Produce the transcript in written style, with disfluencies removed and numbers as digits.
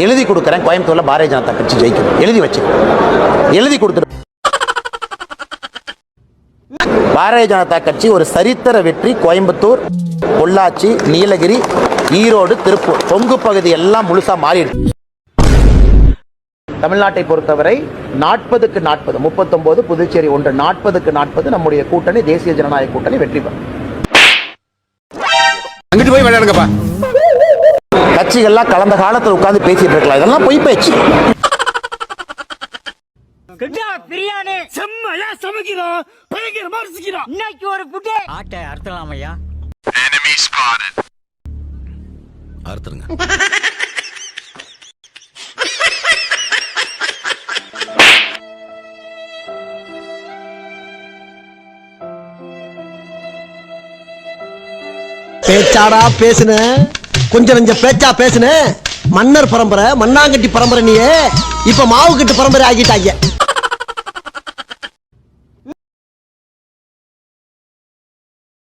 எழுதி கொடுக்குறேன், கோயம்புத்தூர்ல பாரதிய ஜனதா கட்சி ஜெயிக்கும், எழுதி வச்சு எழுதி கொடுத்துரு. பாரதிய ஜனதா கட்சி ஒரு சரித்திர வெற்றி. கோயம்புத்தூர், பொள்ளாச்சி, நீலகிரி, ஈரோடு, திருப்பூர், கொங்கு பகுதி எல்லாம் முழுசா மாறிடுச்சு. தமிழ்நாட்டை பொறுத்தவரை 40க்கு 40, 39 புதுச்சேரி 1, 40க்கு 40 நம்முடைய கூட்டணி, தேசிய ஜனநாயக கூட்டணி வெற்றி பெறும். அங்கிட்டு போய் விளையாடுங்கப்பா. கட்சிகள்லாம் கலந்த காலத்தில் உட்கார்ந்து பேசிட்டு இருக்கலாம், இதெல்லாம் பொய் பேச்சு. பிரியாணி செம்மையா சமைக்கிறோம், பயங்கரமா ருசிக்கிறோம். இன்னைக்கு ஒரு புட்டே ஆட்டை அறுத்தலாம் ஐயா. Enemy spotted. அறுத்துருங்க. பேச்சாடா பேசுன, கொஞ்சம் நெஞ்ச பேச்சா பேசுன. மன்னர் பரம்பரை, மண்ணாங்கட்டி பரம்பரை, நீயே இப்ப மாவு கட்டு பரம்பரை ஆகிட்டாங்க.